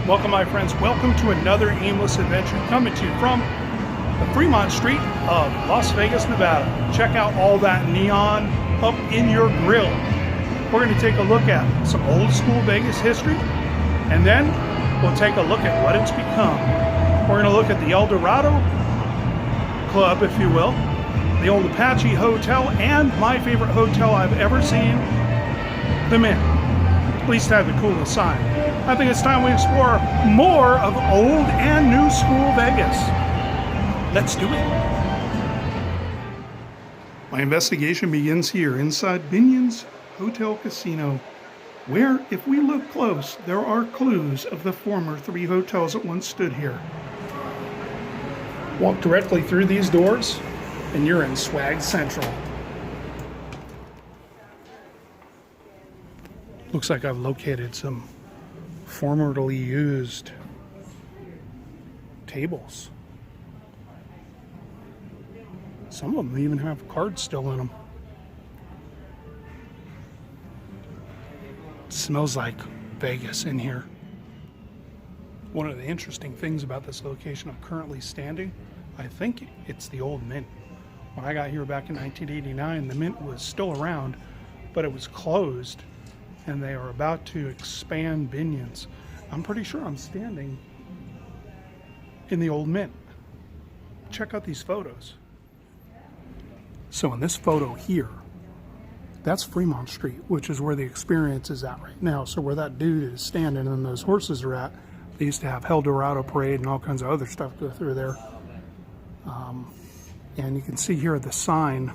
Welcome, my friends. Welcome to another Aimless Adventure coming to you from the Fremont Street of Las Vegas, Nevada. Check out all that neon up in your grill. We're going to take a look at some old school Vegas history, and then we'll take a look at what it's become. We're going to look at the Eldorado Club, if you will, the old Apache Hotel, and my favorite hotel I've ever seen, the Mint. At least have the coolest sign. I think it's time we explore more of old and new school Vegas. Let's do it. My investigation begins here inside Binion's Hotel Casino, where, if we look close, there are clues of the former 3 hotels that once stood here. Walk directly through these doors, and you're in Swag Central. Looks like I've located some formerly used tables. Some of them even have cards still in them. It smells like Vegas in here. One of the interesting things about this location I'm currently standing, I think it's the old Mint. When I got here back in 1989, the Mint was still around, but it was closed. And they are about to expand Binion's. I'm pretty sure I'm standing in the old Mint. Check out these photos. So in this photo here, that's Fremont Street, which is where the Experience is at right now. So where that dude is standing and those horses are at, they used to have Eldorado Parade and all kinds of other stuff go through there. And you can see here the sign.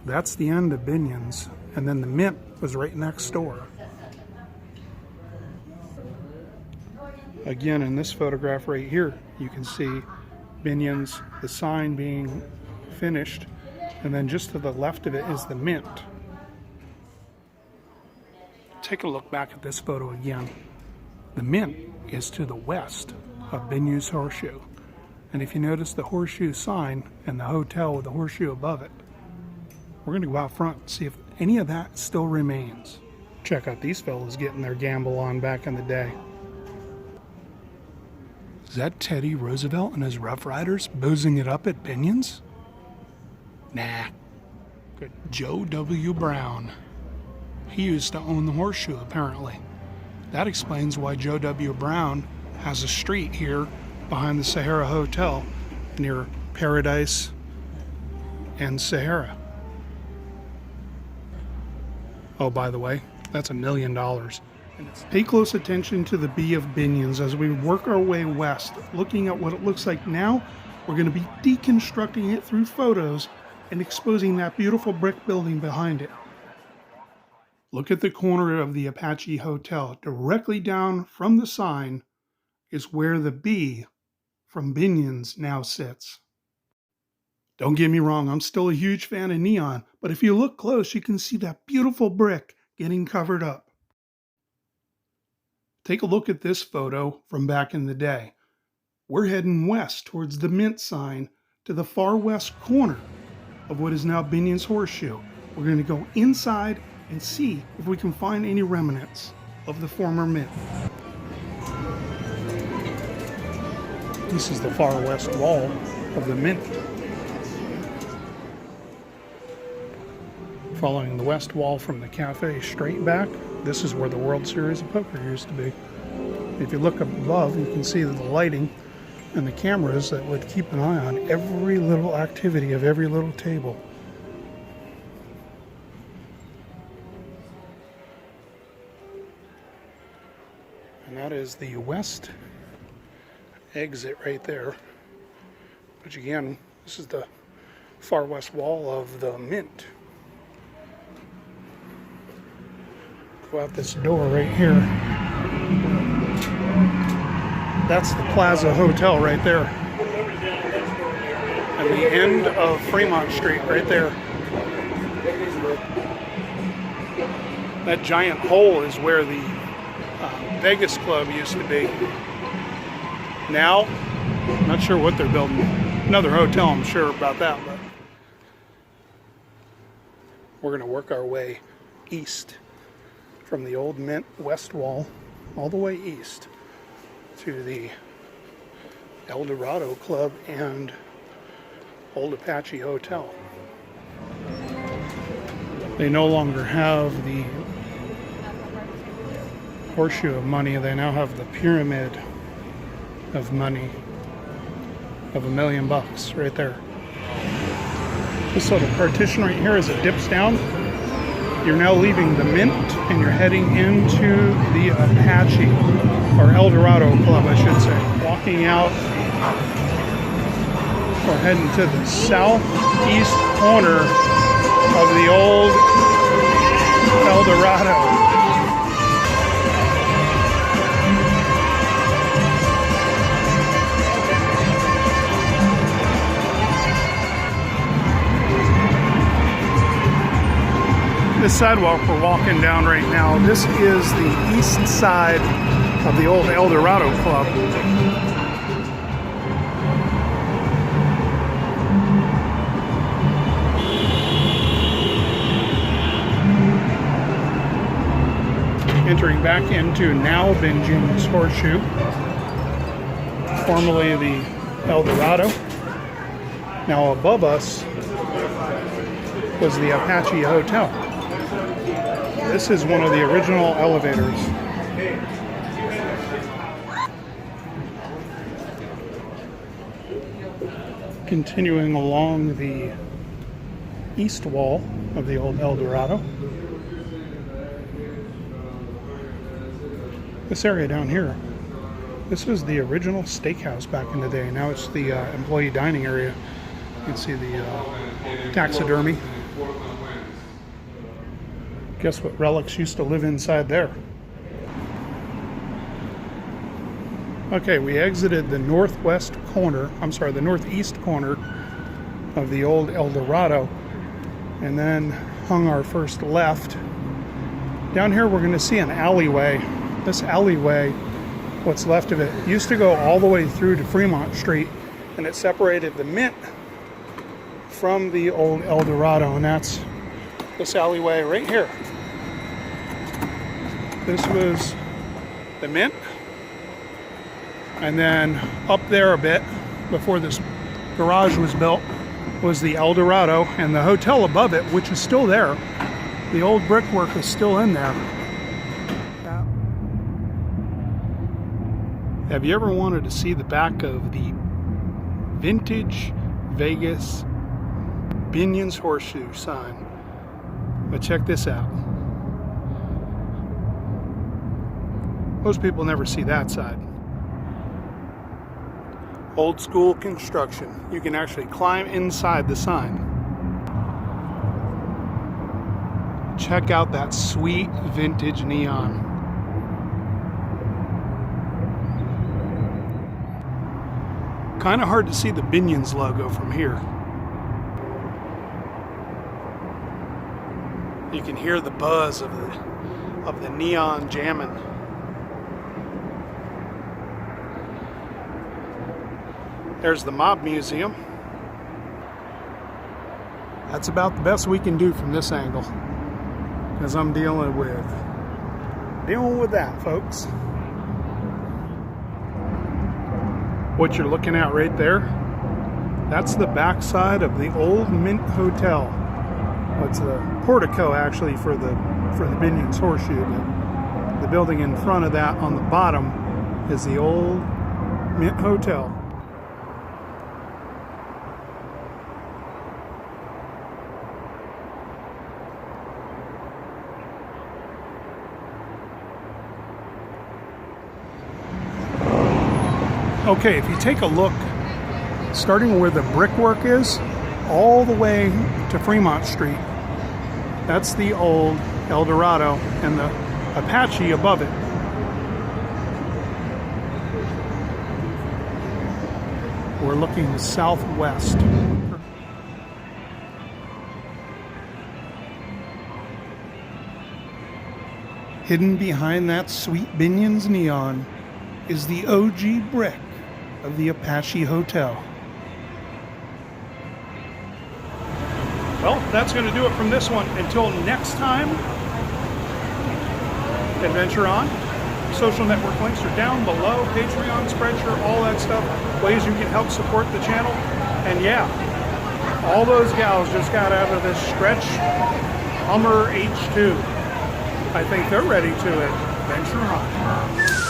That's the end of Binion's. And then the Mint was right next door. Again, in this photograph right here, you can see Binion's, the sign being finished, and then just to the left of it is the Mint. Take a look back at this photo again. The Mint is to the west of Binion's Horseshoe. And if you notice the horseshoe sign and the hotel with the horseshoe above it, we're going to go out front and see if any of that still remains. Check out these fellas getting their gamble on back in the day. Is that Teddy Roosevelt and his Rough Riders boozing it up at Binion's? Nah. Good. Joe W. Brown. He used to own the horseshoe, apparently. That explains why Joe W. Brown has a street here behind the Sahara Hotel near Paradise and Sahara. Oh, by the way, that's $1 million. Pay close attention to the B of Binion's as we work our way west, looking at what it looks like now. We're going to be deconstructing it through photos and exposing that beautiful brick building behind it. Look at the corner of the Apache Hotel. Directly down from the sign is where the B from Binion's now sits. Don't get me wrong, I'm still a huge fan of neon, but if you look close, you can see that beautiful brick getting covered up. Take a look at this photo from back in the day. We're heading west towards the Mint sign to the far west corner of what is now Binion's Horseshoe. We're going to go inside and see if we can find any remnants of the former Mint. This is the far west wall of the Mint. Following the west wall from the cafe straight back, this is where the World Series of Poker used to be. If you look above, you can see the lighting and the cameras that would keep an eye on every little activity of every little table. And that is the west exit right there. Which again, this is the far west wall of the Mint. Go out this door right here. That's the Plaza Hotel right there. And the end of Fremont Street right there. That giant hole is where the Vegas Club used to be. Now, I'm not sure what they're building. Another hotel, I'm sure about that. But we're going to work our way east from the old Mint west wall all the way east. to the Eldorado Club and Old Apache Hotel. They no longer have the horseshoe of money, they now have the pyramid of money of $1 million right there. This little partition right here, as it dips down, you're now leaving the Mint and you're heading into the Apache, or Eldorado Club I should say. Walking out, we're heading to the southeast corner of the old Eldorado. This sidewalk we're walking down right now, this is the east side of the old Eldorado Club. Entering back into now Binion's Horseshoe, formerly the Eldorado. Now above us was the Apache Hotel. This is one of the original elevators. Continuing along the east wall of the old Eldorado. This area down here, this was the original steakhouse back in the day. Now it's the employee dining area. You can see the taxidermy. Guess what relics used to live inside there? Okay, we exited the northeast corner of the old Eldorado and then hung our first left. Down here we're going to see an alleyway. This alleyway, what's left of it, used to go all the way through to Fremont Street, and it separated the Mint from the old Eldorado, and that's this alleyway right here. This was the Mint, and then up there a bit before this garage was built was the Eldorado, and the hotel above it, which is still there. The old brickwork is still in there. Have you ever wanted to see the back of the vintage Vegas Binion's Horseshoe sign? But check this out. Most people never see that side. Old school construction. You can actually climb inside the sign. Check out that sweet vintage neon. Kind of hard to see the Binion's logo from here. You can hear the buzz of the neon jamming. There's the Mob Museum. That's about the best we can do from this angle, because I'm dealing with that, folks. What you're looking at right there, that's the backside of the old Mint Hotel. It's the portico actually for the Binion's Horseshoe, but the building in front of that on the bottom is the old Mint Hotel. Okay, if you take a look, starting where the brickwork is, all the way to Fremont Street, that's the old Eldorado, and the Apache above it. We're looking southwest. Hidden behind that sweet Binion's neon is the OG brick of the Apache Hotel. Well, that's going to do it from this one. Until next time, adventure on, social network links are down below. Patreon, Spreadshirt, all that stuff. Ways you can help support the channel. And yeah, all those gals just got out of this stretch Hummer H2. I think they're ready to adventure on.